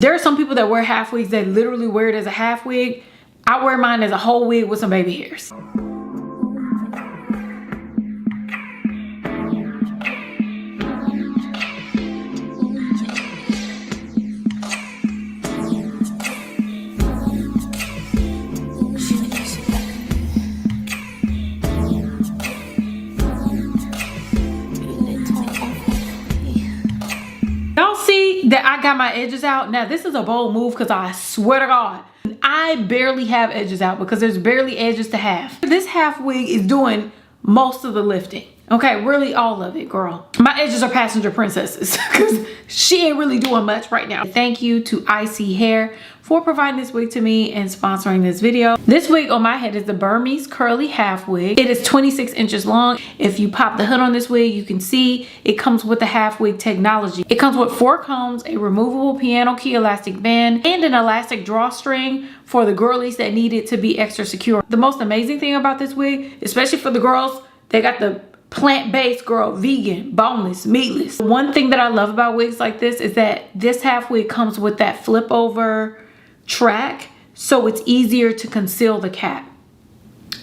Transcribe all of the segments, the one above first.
There are some people that wear half wigs that literally wear it as a half wig. I wear mine as a whole wig with some baby hairs. Y'all see that I got my edges out? Now this is a bold move because I swear to God, I barely have edges out because there's barely edges to have. This half wig is doing most of the lifting. Okay, really all of it, girl. My edges are passenger princesses because she ain't really doing much right now. Thank you to 𝐈𝐒𝐄𝐄 Hair for providing this wig to me and sponsoring this video. This wig on my head is the Burmese curly half wig. It is 26 inches long. If you pop the hood on this wig, you can see it comes with the half wig technology. It comes with 4 combs, a removable piano key elastic band, and an elastic drawstring for the girlies that need it to be extra secure. The most amazing thing about this wig, especially for the girls, they got the plant-based, girl, vegan, boneless, meatless. One thing that I love about wigs like this is that this half wig comes with that flip over track, so it's easier to conceal the cap.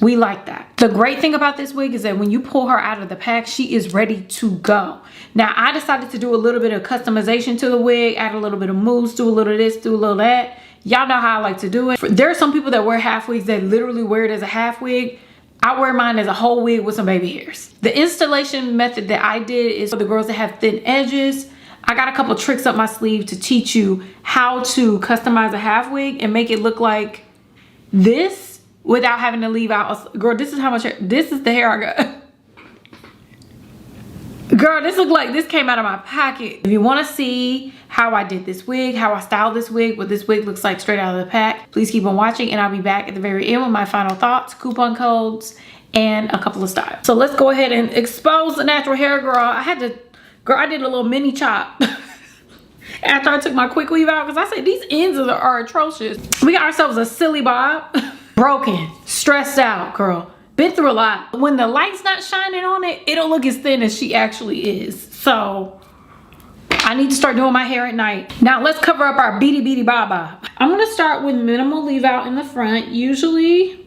We like that. The great thing about this wig is that when you pull her out of the pack, she is ready to go. Now I decided to do a little bit of customization to the wig, add a little bit of mousse, do a little of this, do a little of that. Y'all know how I like to do it. There are some people that wear half wigs that literally wear it as a half wig. I wear mine as a whole wig with some baby hairs. The installation method that I did is for the girls that have thin edges. I got a couple tricks up my sleeve to teach you how to customize a half wig and make it look like this without having to leave out. Girl, this is how much hair, this is the hair I got. Girl, this looked like this came out of my pocket. If you want to see how I did this wig, how I styled this wig, what this wig looks like straight out of the pack, please keep on watching and I'll be back at the very end with my final thoughts, coupon codes, and a couple of styles. So let's go ahead and expose the natural hair, girl. I did a little mini chop after I took my quick weave out because I said these ends are atrocious. We got ourselves a silly bob. Broken, stressed out, girl. Been through a lot. When the light's not shining on it, it don't look as thin as she actually is. So I need to start doing my hair at night. Now let's cover up our beady baba. I'm gonna start with minimal leave out in the front. Usually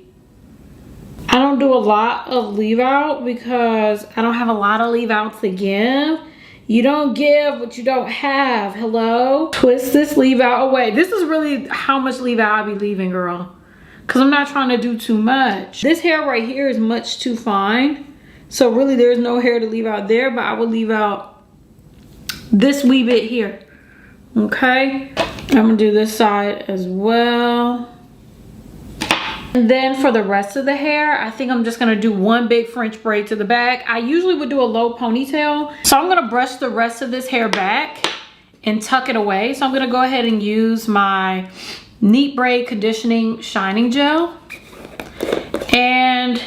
I don't do a lot of leave out because I don't have a lot of leave out to give. You don't give what you don't have. Hello? Twist this leave out away. This is really how much leave out I'll be leaving, girl, because I'm not trying to do too much. This hair right here is much too fine. So really there's no hair to leave out there, but I will leave out this wee bit here. Okay? I'm gonna do this side as well. And then for the rest of the hair, I think I'm just gonna do one big French braid to the back. I usually would do a low ponytail. So I'm gonna brush the rest of this hair back and tuck it away. So I'm gonna go ahead and use my Neat Braid Conditioning Shining Gel. And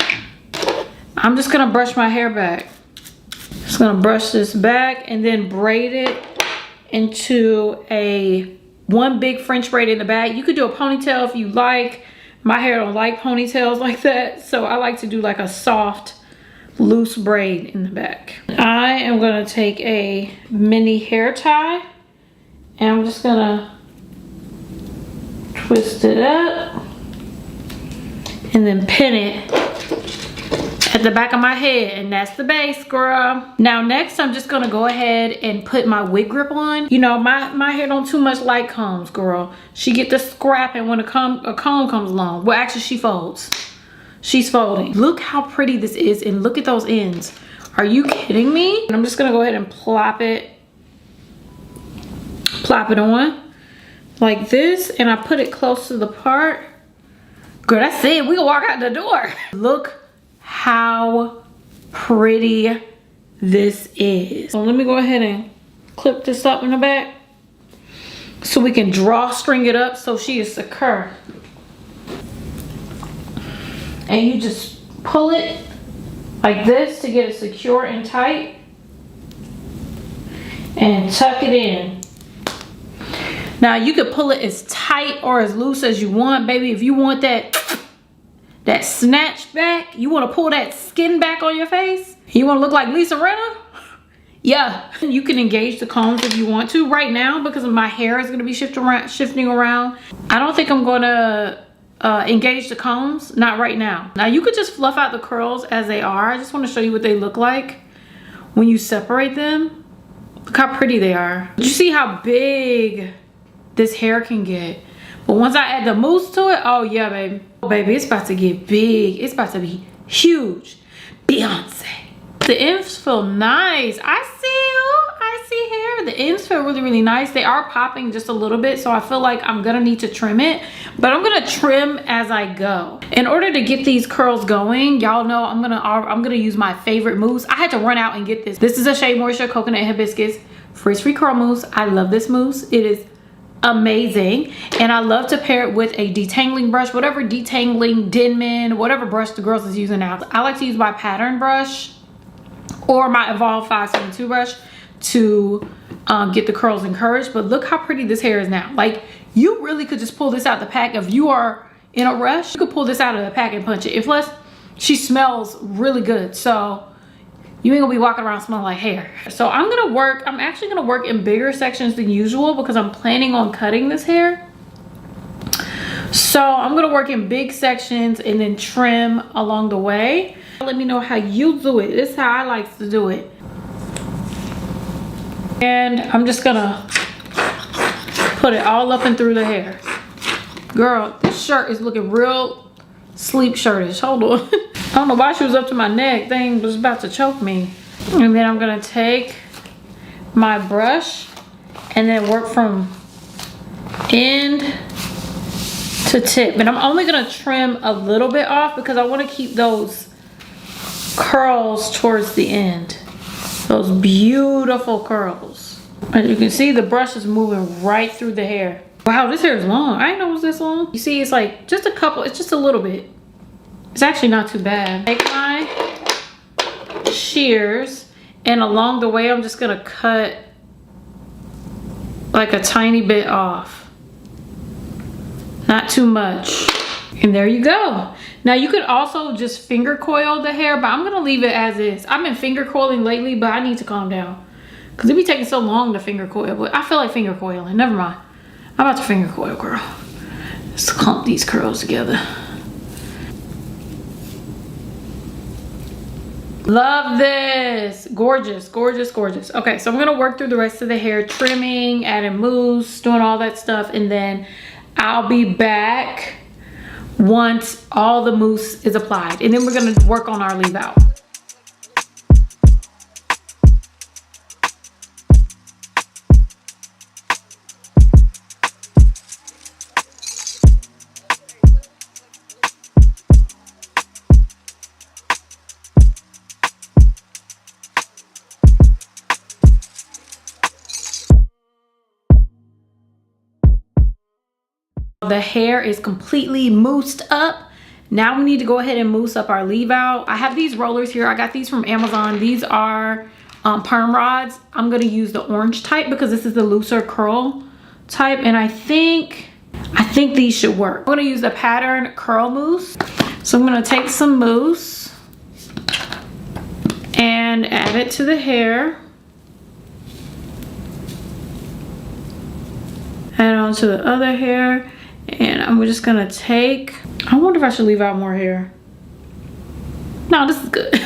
I'm just gonna brush my hair back. Just gonna brush this back and then braid it into one big French braid in the back. You could do a ponytail if you like. My hair don't like ponytails like that, so I like to do like a soft, loose braid in the back. I am gonna take a mini hair tie and I'm just gonna twist it up and then pin it at the back of my head, and that's the base, girl. Now next I'm just gonna go ahead and put my wig grip on. You know, my hair don't too much like combs, girl. She get the scrapping when a comb comes along. Well, actually she folds. She's folding. Look how pretty this is, and look at those ends. Are you kidding me? And I'm just gonna go ahead and plop it on like this, and I put it close to the part. Girl, that's it. We can walk out the door. Look how pretty this is. So let me go ahead and clip this up in the back so we can drawstring it up so she is secure. And you just pull it like this to get it secure and tight and tuck it in. Now you could pull it as tight or as loose as you want, baby. If you want that snatch back, you want to pull that skin back on your face, you want to look like Lisa Rinna, yeah, you can engage the combs if you want to. Right now, because my hair is going to be shifting around, I don't think I'm going to engage the combs. Not right now. Now you could just fluff out the curls as they are. I just want to show you what they look like when you separate them. Look how pretty they are. Did you see how big this hair can get? But once I add the mousse to it, oh yeah, baby. Oh, baby, it's about to get big. It's about to be huge. Beyonce. The ends feel nice. I see hair. The ends feel really, really nice. They are popping just a little bit, so I feel like I'm gonna need to trim it, but I'm gonna trim as I go. In order to get these curls going, y'all know I'm gonna use my favorite mousse. I had to run out and get this. This is a Shea Moisture Coconut Hibiscus Frizz-Free Curl Mousse. I love this mousse. It is amazing, and I love to pair it with a detangling brush, whatever detangling, Denman, whatever brush the girls is using now. I like to use my pattern brush or my Evolve 572 brush to get the curls encouraged. But look how pretty this hair is now. Like, you really could just pull this out the pack. If you are in a rush, you could pull this out of the pack and punch it. If less, she smells really good, so you ain't gonna be walking around smelling like hair. So I'm actually gonna work in bigger sections than usual because I'm planning on cutting this hair. So I'm gonna work in big sections and then trim along the way. Let me know how you do it. This is how I like to do it. And I'm just gonna put it all up and through the hair. Girl, this shirt is looking real sleep shirtish. Hold on. I don't know why she was up to my neck. Thing was about to choke me. And then I'm gonna take my brush and then work from end to tip. And I'm only gonna trim a little bit off because I wanna keep those curls towards the end. Those beautiful curls. As you can see, the brush is moving right through the hair. Wow, this hair is long. I didn't know it was this long. You see, it's like just a couple, it's just a little bit. It's actually not too bad. Take my shears, and along the way, I'm just gonna cut like a tiny bit off. Not too much. And there you go. Now you could also just finger coil the hair, but I'm gonna leave it as is. I've been finger coiling lately, but I need to calm down because it be taking so long to finger coil. But I feel like finger coiling. Never mind. I'm about to finger coil, girl. Let's clump these curls together. Love this. Gorgeous, gorgeous, gorgeous. Okay, so I'm gonna work through the rest of the hair, trimming, adding mousse, doing all that stuff, and then I'll be back once all the mousse is applied, and then we're gonna work on our leave out. The hair is completely moussed up. Now we need to go ahead and mousse up our leave out. I have these rollers here. I got these from Amazon. These are perm rods. I'm gonna use the orange type because this is the looser curl type, and I think these should work. I'm gonna use the pattern curl mousse. So I'm gonna take some mousse and add it to the hair. Add it onto the other hair. And I'm just gonna take, I wonder if I should leave out more hair. No, this is good. I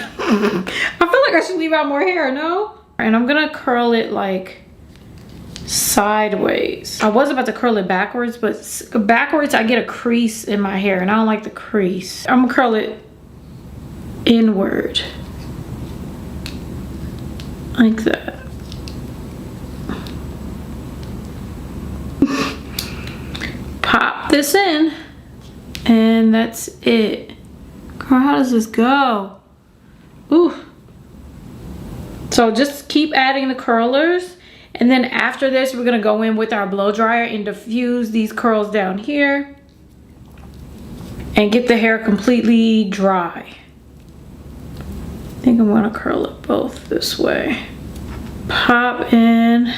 feel like I should leave out more hair, no? And I'm gonna curl it like sideways. I was about to curl it backwards, but backwards I get a crease in my hair and I don't like the crease. I'm gonna curl it inward. Like that. Pop this in, and that's it. Girl, how does this go? Ooh. So just keep adding the curlers, and then after this we're gonna go in with our blow dryer and diffuse these curls down here and get the hair completely dry. I think I'm gonna curl it both this way. Pop in.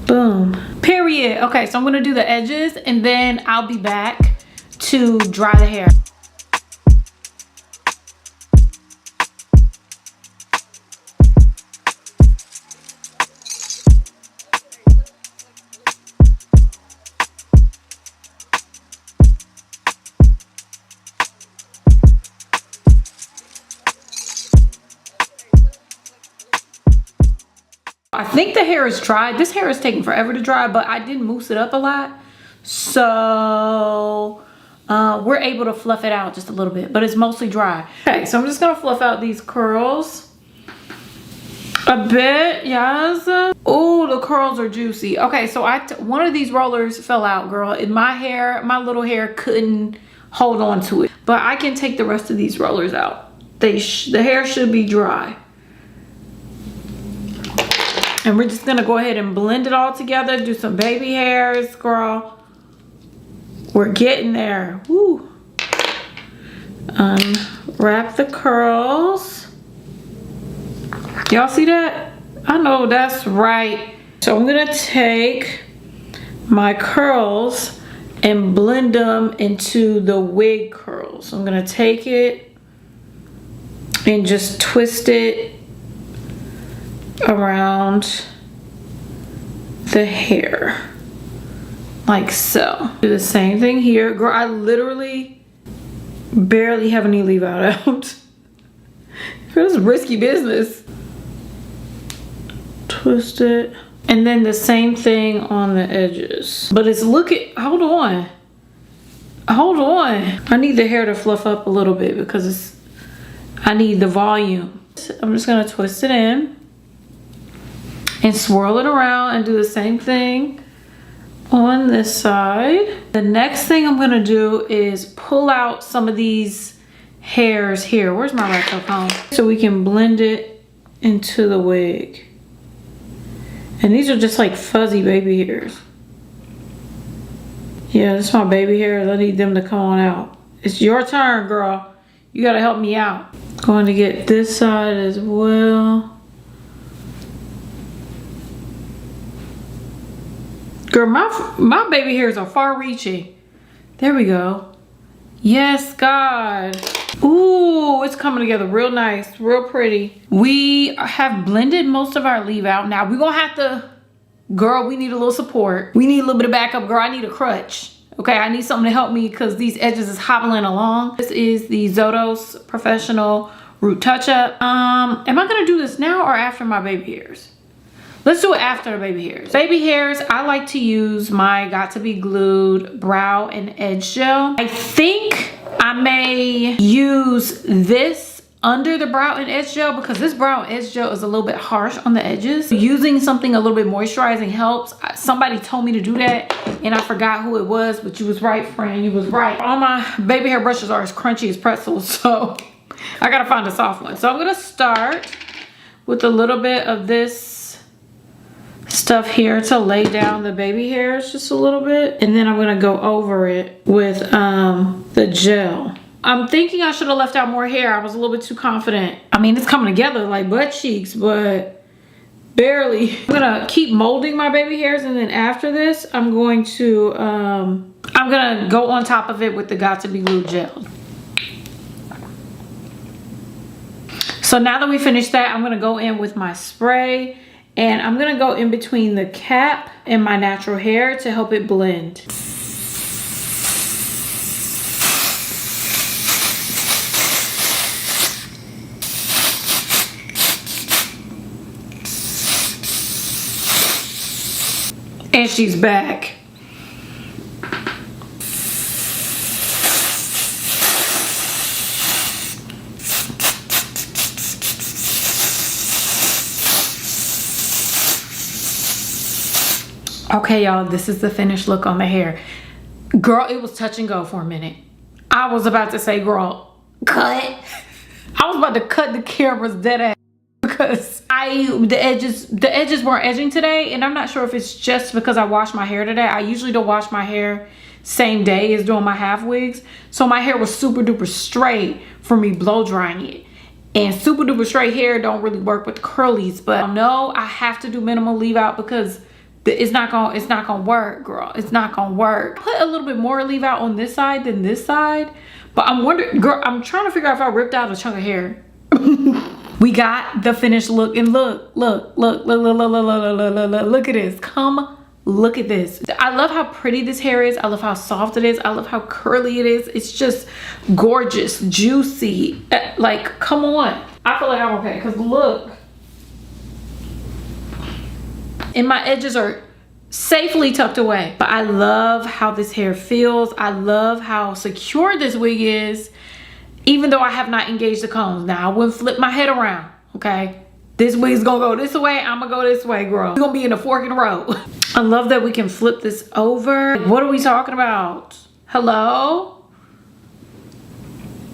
Boom. Period. Okay, so I'm gonna do the edges and then I'll be back to dry the hair. I think the hair is dry. This hair is taking forever to dry, but I did mousse it up a lot. So we're able to fluff it out just a little bit, but it's mostly dry. Okay, so I'm just gonna fluff out these curls a bit, yes. Oh, the curls are juicy. Okay, so one of these rollers fell out, girl. In my hair, my little hair couldn't hold on to it, but I can take the rest of these rollers out. The hair should be dry. And we're just gonna go ahead and blend it all together, do some baby hairs, girl. We're getting there. Woo. Unwrap the curls. Y'all see that? I know that's right. So I'm gonna take my curls and blend them into the wig curls. I'm gonna take it and just twist it around the hair. Like so. Do the same thing here. Girl, I literally barely have any leave out. This is risky business. Twist it. And then the same thing on the edges. But it's looking, hold on. Hold on. I need the hair to fluff up a little bit because I need the volume. I'm just gonna twist it in and swirl it around and do the same thing on this side. The next thing I'm gonna do is pull out some of these hairs here. Where's my retro comb? So we can blend it into the wig. And these are just like fuzzy baby hairs. Yeah, this is my baby hairs. I need them to come on out. It's your turn, girl. You gotta help me out. Going to get this side as well. Girl, my baby hairs are far reaching. There we go. Yes, God. Ooh, it's coming together real nice, real pretty. We have blended most of our leave out. Now we're gonna have to, girl, we need a little support. We need a little bit of backup, girl. I need a crutch. Okay, I need something to help me because these edges is hobbling along. This is the 𝐒𝐚𝐢𝐫 Professional Root Touch-Up. Am I gonna do this now or after my baby hairs? Let's do it after the baby hairs. Baby hairs, I like to use my Got to Be Glued Brow and Edge Gel. I think I may use this under the brow and edge gel because this brow and edge gel is a little bit harsh on the edges. Using something a little bit moisturizing helps. Somebody told me to do that and I forgot who it was, but you was right, friend, you was right. All my baby hair brushes are as crunchy as pretzels, so I gotta find a soft one. So I'm gonna start with a little bit of this stuff here to lay down the baby hairs just a little bit, and then I'm gonna go over it with the gel. I'm thinking I should have left out more hair. I was a little bit too confident. I mean, it's coming together like butt cheeks, but barely. I'm gonna keep molding my baby hairs, and then after this I'm going to I'm gonna go on top of it with the Got to Be Glued gel. So now that we finished that, I'm gonna go in with my spray. And I'm gonna go in between the cap and my natural hair to help it blend. And she's back. Okay, y'all, this is the finished look on the hair. Girl, it was touch and go for a minute. I was about to say, girl, cut. I was about to cut the camera's dead ass because the edges weren't edging today, and I'm not sure if it's just because I washed my hair today. I usually don't wash my hair same day as doing my half wigs. So my hair was super duper straight for me blow drying it. And super duper straight hair don't really work with the curlies, but no, I have to do minimal leave out because it's not gonna work, girl. It's not gonna work. Put a little bit more leave out on this side than this side, but I'm wondering, girl, I'm trying to figure out if I ripped out a chunk of hair. We got the finished look, and look at this. Come look at this. I love how pretty this hair is. I love how soft it is. I love how curly it is. It's just gorgeous, juicy. Like, come on. I feel like I'm okay because look. and my edges are safely tucked away. But I love how this hair feels. I love how secure this wig is, even though I have not engaged the combs. Now I wouldn't flip my head around, okay? This wig's gonna go this way, I'm gonna go this way, girl. We're gonna be in a fork in the road. I love that we can flip this over. What are we talking about? Hello?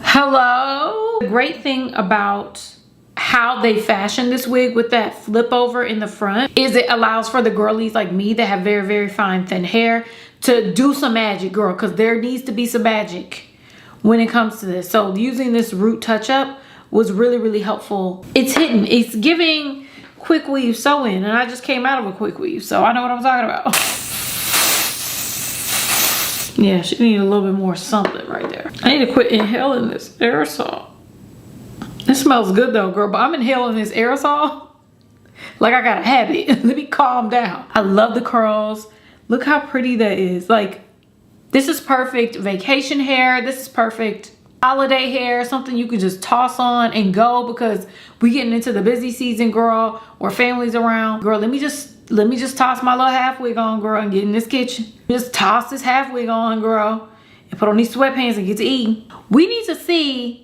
Hello? The great thing about how they fashion this wig with that flip over in the front is it allows for the girlies like me that have very, very fine, thin hair to do some magic, girl, because there needs to be some magic when it comes to this. So using this root touch up was really, really helpful. It's hidden. It's giving quick weave sewing, and I just came out of a quick weave, so I know what I'm talking about. Yeah, she needs a little bit more something right there. I need to quit inhaling this aerosol. It smells good though, girl, but I'm inhaling this aerosol like I got a habit. Let me calm down. I love the curls. Look how pretty that is. Like, this is perfect vacation hair. This is perfect holiday hair, something you could just toss on and go, because we getting into the busy season, girl, or families around. Girl, let me just toss my little half wig on, girl, and get in this kitchen. Just toss this half wig on, girl, and put on these sweatpants and get to eating. We need to see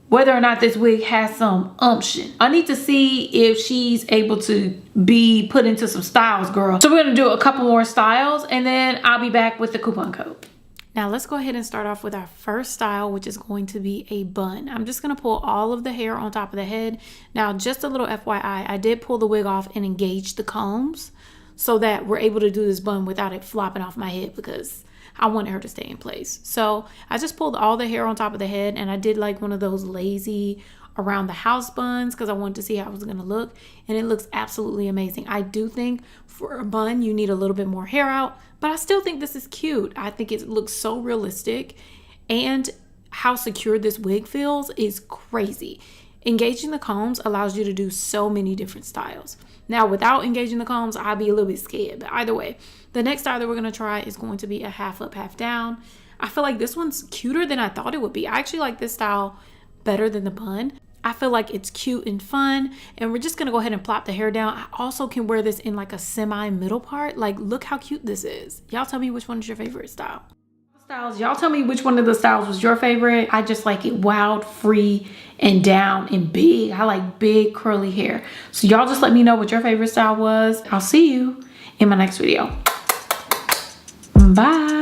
whether or not this wig has some umption. I need to see if she's able to be put into some styles, girl. So we're gonna do a couple more styles, and then I'll be back with the coupon code. Now let's go ahead and start off with our first style, which is going to be a bun. I'm just gonna pull all of the hair on top of the head. Now, just a little FYI, I did pull the wig off and engage the combs so that we're able to do this bun without it flopping off my head, because I wanted her to stay in place. So I just pulled all the hair on top of the head, and I did like one of those lazy around the house buns because I wanted to see how it was gonna look, and it looks absolutely amazing. I do think for a bun you need a little bit more hair out, but I still think this is cute. I think it looks so realistic, and how secure this wig feels is crazy. Engaging the combs allows you to do so many different styles. Now, without engaging the combs, I'd be a little bit scared, but either way, the next style that we're gonna try is going to be a half up, half down. I feel like this one's cuter than I thought it would be. I actually like this style better than the bun. I feel like it's cute and fun, and we're just gonna go ahead and plop the hair down. I also can wear this in like a semi middle part. Like, look how cute this is. Y'all tell me which one is your favorite style. Y'all tell me which one of the styles was your favorite. I just like it wild, free, and down and big. I like big curly hair. So y'all just let me know what your favorite style was. I'll see you in my next video. Bye.